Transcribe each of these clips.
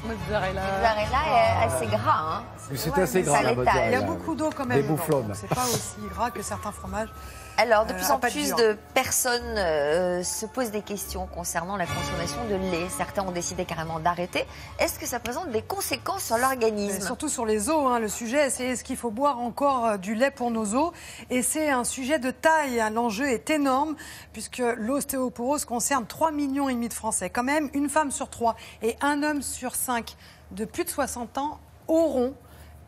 Mozzarella. Mozzarella est assez gras. Hein. C'est assez gras, la mozzarella. Il y a beaucoup d'eau quand même. Des mouflons. C'est pas aussi gras que certains fromages. Alors, de plus en pâte plus dure. de personnes se posent des questions concernant la consommation de lait. Certains ont décidé carrément d'arrêter. Est-ce que ça présente des conséquences sur l'organisme? Surtout sur les os, hein. Le sujet, c'est est-ce qu'il faut boire encore du lait pour nos os? Et c'est un sujet de taille. Hein. L'enjeu est énorme puisque l'ostéoporose concerne 3,5 millions de Français. Quand même, une femme sur 3 et un homme sur 5 de plus de 60 ans auront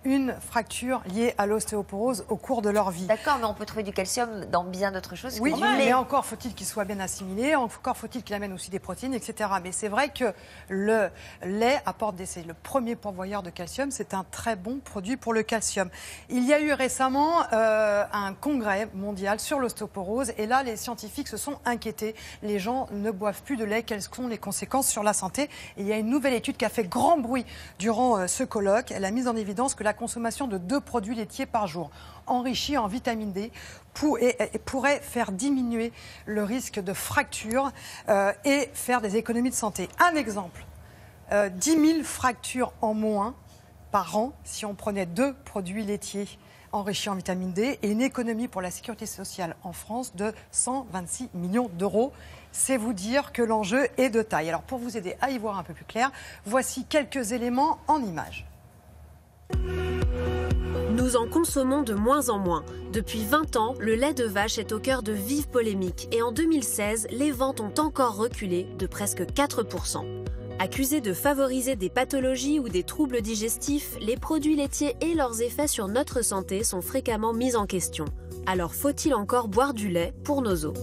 une fracture liée à l'ostéoporose au cours de leur vie. D'accord, mais on peut trouver du calcium dans bien d'autres choses Oui, que du lait. mais encore faut-il qu'il soit bien assimilé, encore faut-il qu'il amène aussi des protéines, etc. Mais c'est vrai que le lait apporte c'est le premier pourvoyeur de calcium, c'est un très bon produit pour le calcium. Il y a eu récemment un congrès mondial sur l'ostéoporose et là, les scientifiques se sont inquiétés. Les gens ne boivent plus de lait, quelles sont les conséquences sur la santé? Et il y a une nouvelle étude qui a fait grand bruit durant ce colloque. Elle a mis en évidence que la consommation de 2 produits laitiers par jour, enrichis en vitamine D, pourrait faire diminuer le risque de fracture et faire des économies de santé. Un exemple, 10 000 fractures en moins par an si on prenait 2 produits laitiers enrichis en vitamine D et une économie pour la sécurité sociale en France de 126 millions d'euros. C'est vous dire que l'enjeu est de taille. Alors pour vous aider à y voir un peu plus clair, voici quelques éléments en images. Nous en consommons de moins en moins. Depuis 20 ans, le lait de vache est au cœur de vives polémiques et en 2016, les ventes ont encore reculé de presque 4%. Accusés de favoriser des pathologies ou des troubles digestifs, les produits laitiers et leurs effets sur notre santé sont fréquemment mis en question. Alors faut-il encore boire du lait pour nos os ?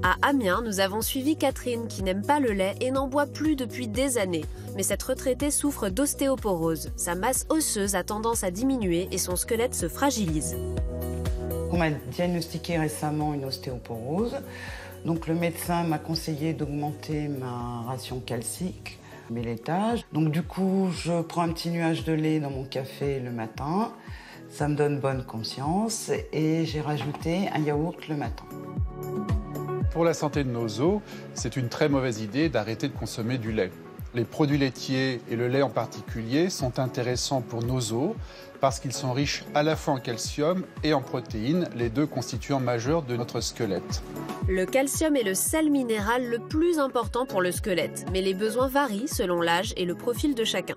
À Amiens, nous avons suivi Catherine qui n'aime pas le lait et n'en boit plus depuis des années. Mais cette retraitée souffre d'ostéoporose. Sa masse osseuse a tendance à diminuer et son squelette se fragilise. On m'a diagnostiqué récemment une ostéoporose. Donc le médecin m'a conseillé d'augmenter ma ration calcique, mes laitages. Donc du coup, je prends un petit nuage de lait dans mon café le matin. Ça me donne bonne conscience et j'ai rajouté un yaourt le matin. Pour la santé de nos os, c'est une très mauvaise idée d'arrêter de consommer du lait. Les produits laitiers et le lait en particulier sont intéressants pour nos os parce qu'ils sont riches à la fois en calcium et en protéines, les deux constituants majeurs de notre squelette. Le calcium est le sel minéral le plus important pour le squelette, mais les besoins varient selon l'âge et le profil de chacun.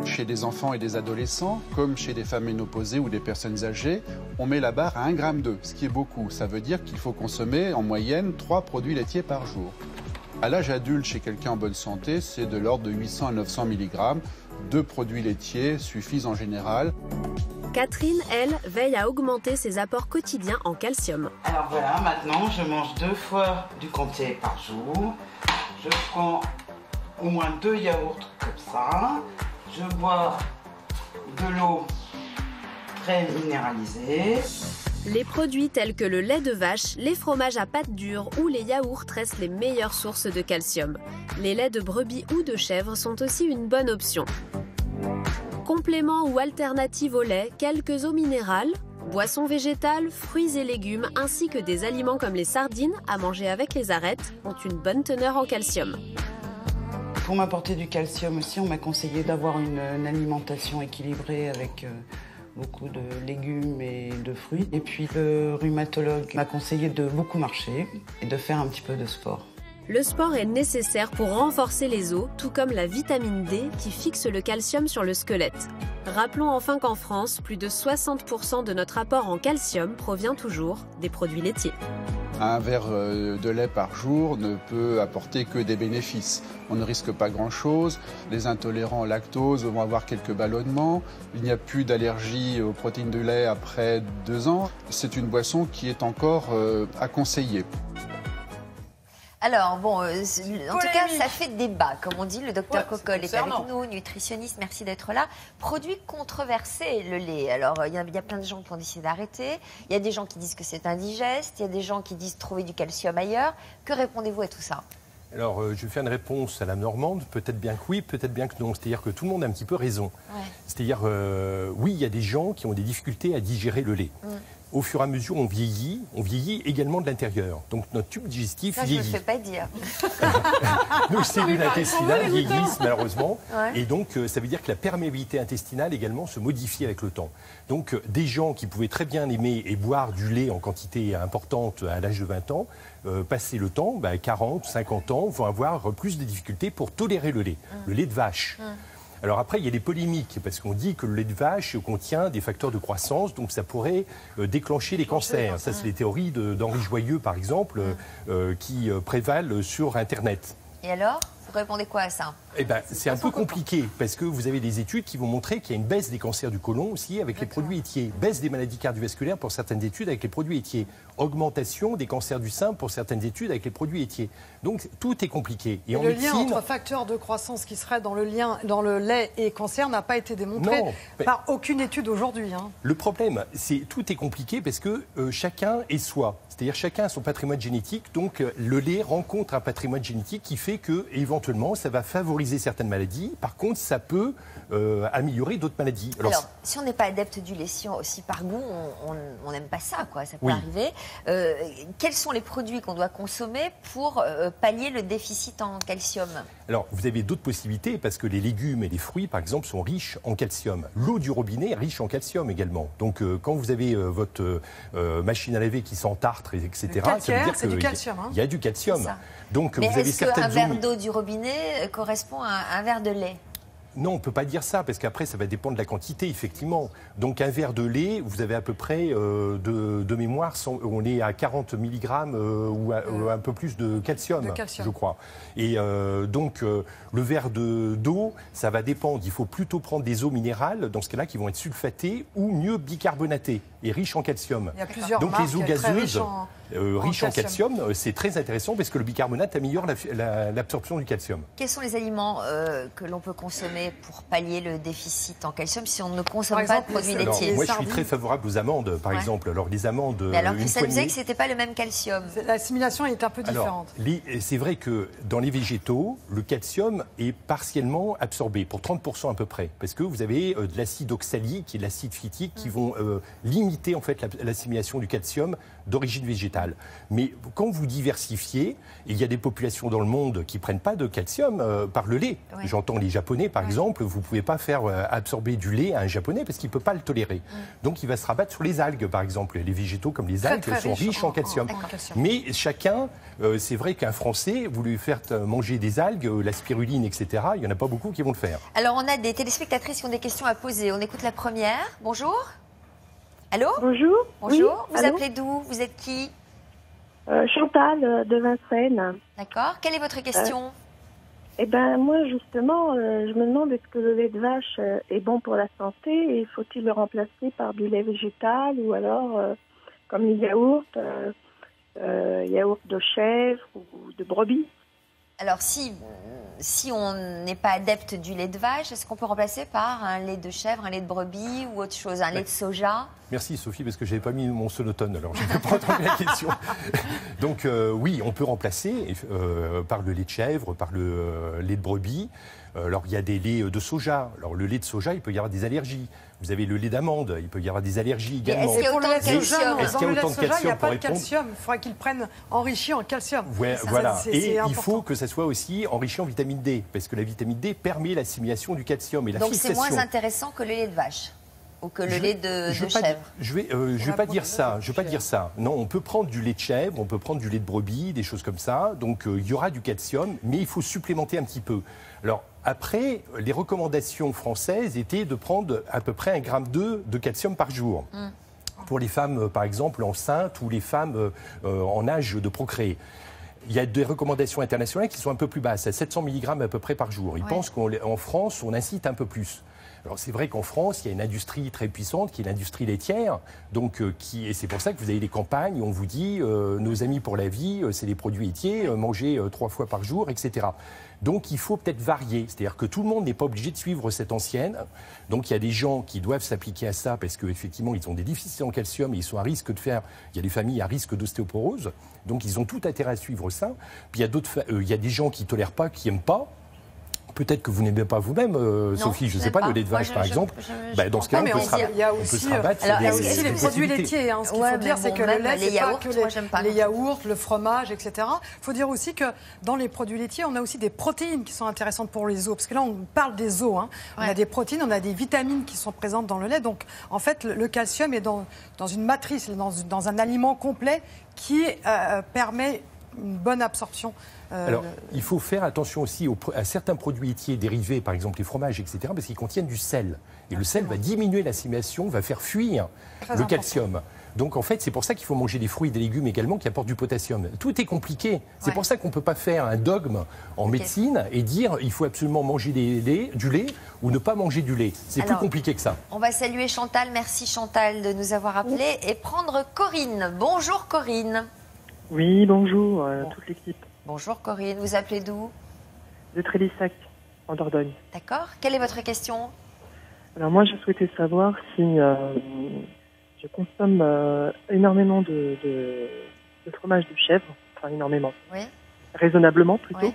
Chez des enfants et des adolescents, comme chez des femmes ménopausées ou des personnes âgées, on met la barre à 1,2 g, ce qui est beaucoup. Ça veut dire qu'il faut consommer en moyenne 3 produits laitiers par jour. À l'âge adulte, chez quelqu'un en bonne santé, c'est de l'ordre de 800 à 900 mg. 2 produits laitiers suffisent en général. Catherine, elle, veille à augmenter ses apports quotidiens en calcium. Alors voilà, maintenant je mange 2 fois du comté par jour. Je prends au moins 2 yaourts comme ça. Je bois de l'eau très minéralisée. Les produits tels que le lait de vache, les fromages à pâte dure ou les yaourts restent les meilleures sources de calcium. Les laits de brebis ou de chèvre sont aussi une bonne option. Complément ou alternative au lait, quelques eaux minérales, boissons végétales, fruits et légumes, ainsi que des aliments comme les sardines, à manger avec les arêtes, ont une bonne teneur en calcium. Pour m'apporter du calcium aussi, on m'a conseillé d'avoir une alimentation équilibrée avec beaucoup de légumes et de fruits. Et puis le rhumatologue m'a conseillé de beaucoup marcher et de faire un petit peu de sport. Le sport est nécessaire pour renforcer les os, tout comme la vitamine D qui fixe le calcium sur le squelette. Rappelons enfin qu'en France, plus de 60% de notre apport en calcium provient toujours des produits laitiers. Un verre de lait par jour ne peut apporter que des bénéfices. On ne risque pas grand-chose. Les intolérants au lactose vont avoir quelques ballonnements. Il n'y a plus d'allergie aux protéines de lait après 2 ans. C'est une boisson qui est encore à conseiller. Alors, bon, en tout cas, ça fait débat, comme on dit. Le docteur Cocolle est avec nous, nutritionniste, merci d'être là. Produit controversé, le lait. Alors, il y a plein de gens qui ont décidé d'arrêter. Il y a des gens qui disent que c'est indigeste. Il y a des gens qui disent trouver du calcium ailleurs. Que répondez-vous à tout ça ? Alors, je vais faire une réponse à la normande. Peut-être bien que oui, peut-être bien que non. C'est-à-dire que tout le monde a un petit peu raison. Ouais. C'est-à-dire, oui, il y a des gens qui ont des difficultés à digérer le lait. au fur et à mesure, on vieillit également de l'intérieur. Donc notre tube digestif ça, je ne vieillit. me fais pas dire. Nos cellules intestinales vieillissent malheureusement. Ouais. Et donc ça veut dire que la perméabilité intestinale également se modifie avec le temps. Donc des gens qui pouvaient très bien aimer et boire du lait en quantité importante à l'âge de 20 ans, passer le temps, 40, 50 ans, vont avoir plus de difficultés pour tolérer le lait. Le lait de vache. Alors après, il y a des polémiques, parce qu'on dit que le lait de vache contient des facteurs de croissance, donc ça pourrait déclencher les cancers. Ça, c'est les théories d'Henri Joyeux, par exemple, qui prévalent sur Internet. Et alors, vous répondez quoi à ça? Eh ben, c'est un peu compliqué, parce que vous avez des études qui vont montrer qu'il y a une baisse des cancers du côlon aussi avec les produits laitiers, baisse des maladies cardiovasculaires pour certaines études avec les produits laitiers, augmentation des cancers du sein pour certaines études avec les produits laitiers. Donc tout est compliqué. Et le lien entre facteurs de croissance qui serait dans le lait et cancer n'a pas été démontré par aucune étude aujourd'hui. Hein. Le problème, c'est tout est compliqué parce que chacun est soi. C'est-à-dire chacun a son patrimoine génétique. Donc le lait rencontre un patrimoine génétique qui fait que éventuellement ça va favoriser certaines maladies. Par contre, ça peut améliorer d'autres maladies. Alors si on n'est pas adepte du lait, si par goût on n'aime pas ça, quoi, ça peut arriver. Quels sont les produits qu'on doit consommer pour pallier le déficit en calcium? Alors, vous avez d'autres possibilités parce que les légumes et les fruits, par exemple, sont riches en calcium. L'eau du robinet est riche en calcium également. Donc, quand vous avez votre machine à laver qui s'entartre, etc., ça veut dire qu'il y a du calcium. Donc, mais est-ce qu'un verre d'eau du robinet correspond à un verre de lait? Non, on ne peut pas dire ça, parce qu'après, ça va dépendre de la quantité, effectivement. Donc, un verre de lait, vous avez à peu près, de mémoire, on est à 40 mg ou un peu plus de calcium, je crois. Et donc, le verre d'eau, ça va dépendre. Il faut plutôt prendre des eaux minérales, dans ce cas-là, qui vont être sulfatées ou mieux bicarbonatées et riches en calcium. Il y a plusieurs donc, marques les eaux gazeuses riches en calcium, c'est très intéressant parce que le bicarbonate améliore l'absorption du calcium. Quels sont les aliments que l'on peut consommer pour pallier le déficit en calcium si on ne consomme pas de produits laitiers? Moi, je suis très favorable aux amandes, par exemple. Alors, les amandes. Mais alors, ça disait que ce n'était pas le même calcium. L'assimilation est un peu différente. C'est vrai que dans les végétaux, le calcium est partiellement absorbé, pour 30% à peu près. Parce que vous avez de l'acide oxalique et de l'acide phytique qui vont limiter en fait l'assimilation du calcium d'origine végétale. Mais quand vous diversifiez, il y a des populations dans le monde qui ne prennent pas de calcium par le lait. J'entends les Japonais, par exemple, vous ne pouvez pas faire absorber du lait à un Japonais parce qu'il ne peut pas le tolérer. Donc il va se rabattre sur les algues, par exemple. Les végétaux comme les algues sont riches en calcium. Mais chacun, c'est vrai qu'un Français, vous lui faites manger des algues, la spiruline, etc., il n'y en a pas beaucoup qui vont le faire. Alors on a des téléspectatrices qui ont des questions à poser. On écoute la première. Bonjour. Allô? Bonjour. Bonjour. Oui, vous appelez d'où? Vous êtes qui? Chantal de Vincennes. D'accord. Quelle est votre question? Eh bien, moi, justement, je me demande est-ce que le lait de vache est bon pour la santé et faut-il le remplacer par du lait végétal ou alors, comme les yaourts, yaourt de chèvre ou de brebis? Alors, si on n'est pas adepte du lait de vache, est-ce qu'on peut remplacer par un lait de chèvre, un lait de brebis ou autre chose, un lait de soja? Merci Sophie, parce que je n'avais pas mis mon sonotone, alors je n'ai pas entendu la question. Donc oui, on peut remplacer par le lait de chèvre, par le lait de brebis. Alors il y a des laits de soja. Alors le lait de soja, il peut y avoir des allergies. Vous avez le lait d'amande, il peut y avoir des allergies également. Est-ce qu'il y a autant de calcium? Est-ce qu'il y a autant de calcium? Il n'y a pas de calcium. Il faudra qu'ils prennent enrichi en calcium. Ouais, voilà. Et il faut que ça soit aussi enrichi en vitamine D, parce que la vitamine D permet l'assimilation du calcium et la fixation. Donc c'est moins intéressant que le lait de vache ou que le lait de chèvre? Je vais pas dire ça. Je vais pas dire ça. Non, on peut prendre du lait de chèvre, on peut prendre du lait de brebis, des choses comme ça. Donc il y aura du calcium, mais il faut supplémenter un petit peu. Alors après, les recommandations françaises étaient de prendre à peu près 1,2 g de calcium par jour. Pour les femmes, par exemple, enceintes ou les femmes en âge de procréer. Il y a des recommandations internationales qui sont un peu plus basses, à 700 mg à peu près par jour. Ils pensent qu'en France, on incite un peu plus. Alors c'est vrai qu'en France, il y a une industrie très puissante qui est l'industrie laitière, donc, et c'est pour ça que vous avez les campagnes où on vous dit nos amis pour la vie, c'est les produits laitiers, mangez 3 fois par jour, etc. Donc il faut peut-être varier, c'est-à-dire que tout le monde n'est pas obligé de suivre cette ancienne. Donc il y a des gens qui doivent s'appliquer à ça parce qu'effectivement ils ont des déficits en calcium et ils sont à risque de faire, il y a des familles à risque d'ostéoporose, donc ils ont tout intérêt à suivre ça. Puis il y a des gens qui ne tolèrent pas, qui n'aiment pas. peut-être que vous n'aimez pas vous-même, Sophie, je ne sais pas, le lait de vache par exemple. Dans ce cas, on peut se rabattre sur il y a aussi les produits laitiers. Ce qu'il faut dire, c'est que le lait, c'est pas que les yaourts, le fromage, etc. Il faut dire aussi que dans les produits laitiers, on a aussi des protéines qui sont intéressantes pour les os. Parce que là, on parle des os. On a des protéines, on a des vitamines qui sont présentes dans le lait. Donc, en fait, le calcium est dans une matrice, dans un aliment complet qui permet une bonne absorption. Alors, il faut faire attention aussi à certains produits laitiers dérivés, par exemple les fromages, etc., parce qu'ils contiennent du sel. Et le sel va diminuer l'assimilation, va faire fuir le calcium. Donc, en fait, c'est pour ça qu'il faut manger des fruits et des légumes également qui apportent du potassium. Tout est compliqué. C'est pour ça qu'on ne peut pas faire un dogme en médecine et dire il faut absolument manger du lait ou ne pas manger du lait. C'est plus compliqué que ça. On va saluer Chantal. Merci Chantal de nous avoir appelés. Et prendre Corinne. Bonjour Corinne. Oui, bonjour toute l'équipe. Bonjour Corinne. Vous appelez d'où? De Trélissac, en Dordogne. D'accord. Quelle est votre question? Alors moi, je souhaitais savoir si je consomme énormément de fromage de chèvre, enfin énormément, raisonnablement plutôt,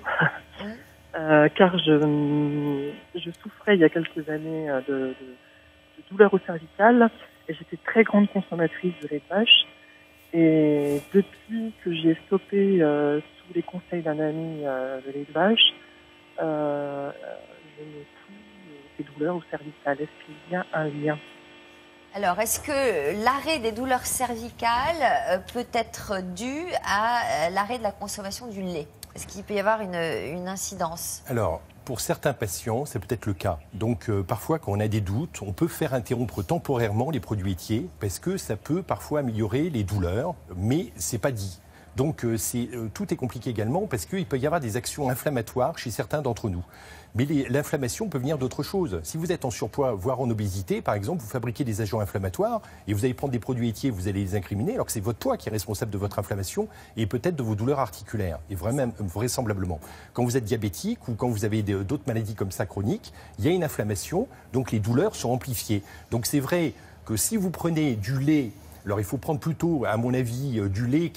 car je souffrais il y a quelques années de douleurs au cervical et j'étais très grande consommatrice de lait de vache. Et depuis que j'ai stoppé sous les conseils d'un ami le lait de vache, je n'ai plus ces douleurs au cervical. Est-ce qu'il y a un lien? Alors, est-ce que l'arrêt des douleurs cervicales peut être dû à l'arrêt de la consommation du lait? Est-ce qu'il peut y avoir une incidence? Alors, pour certains patients, c'est peut-être le cas. Donc, parfois, quand on a des doutes, on peut faire interrompre temporairement les produits laitiers parce que ça peut parfois améliorer les douleurs, mais ce n'est pas dit. Donc, tout est compliqué également parce qu'il peut y avoir des actions inflammatoires chez certains d'entre nous. Mais l'inflammation peut venir d'autre chose. Si vous êtes en surpoids, voire en obésité, par exemple, vous fabriquez des agents inflammatoires et vous allez prendre des produits laitiers, vous allez les incriminer, alors que c'est votre poids qui est responsable de votre inflammation et peut-être de vos douleurs articulaires, et vraiment, vraisemblablement. Quand vous êtes diabétique ou quand vous avez d'autres maladies comme ça chroniques, il y a une inflammation, donc les douleurs sont amplifiées. Donc c'est vrai que si vous prenez du lait, alors il faut prendre plutôt, à mon avis, du lait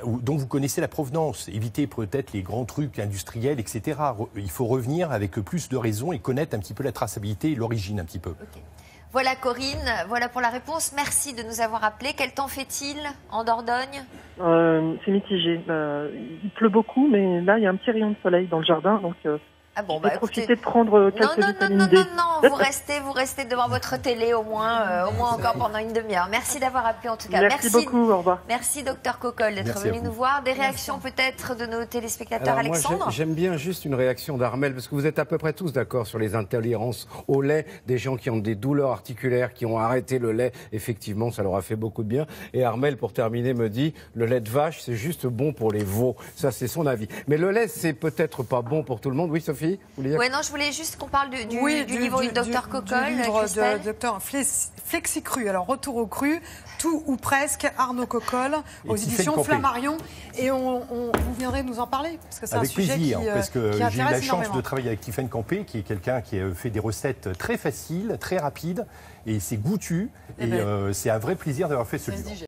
dont vous connaissez la provenance. Éviter peut-être les grands trucs industriels, etc. Il faut revenir avec plus de raison et connaître un petit peu la traçabilité et l'origine un petit peu. Okay. Voilà Corinne, voilà pour la réponse. Merci de nous avoir appelés. Quel temps fait-il en Dordogne? C'est mitigé. Il pleut beaucoup, mais là il y a un petit rayon de soleil dans le jardin, donc... profiter de prendre quelques vitamines D. Non, vous restez devant votre télé au moins encore pendant une demi-heure. Merci d'avoir appelé en tout cas. Merci beaucoup, au revoir. Merci Dr Cocolle d'être venu nous voir. Des réactions peut-être de nos téléspectateurs. Alors, Alexandre? Moi, j'aime bien juste une réaction d'Armel, parce que vous êtes à peu près tous d'accord sur les intolérances au lait, des gens qui ont des douleurs articulaires, qui ont arrêté le lait. Effectivement, ça leur a fait beaucoup de bien. Et Armel, pour terminer, me dit, le lait de vache, c'est juste bon pour les veaux. Ça, c'est son avis. Mais le lait, c'est peut-être pas bon pour tout le monde. Oui, Sophie? Oui, non, je voulais juste qu'on parle du livre du Dr Cocolle. Du livre de Dr Flexicru. Alors, retour au cru, tout ou presque, Arnaud Cocolle, aux éditions Flammarion. Et vous viendrez nous en parler, parce que c'est un sujet plaisir, parce que j'ai eu la chance énormément de travailler avec Tiffaine Campé, qui est quelqu'un qui fait des recettes très faciles, très rapides, et c'est goûtu. Et c'est un vrai plaisir d'avoir fait ce livre.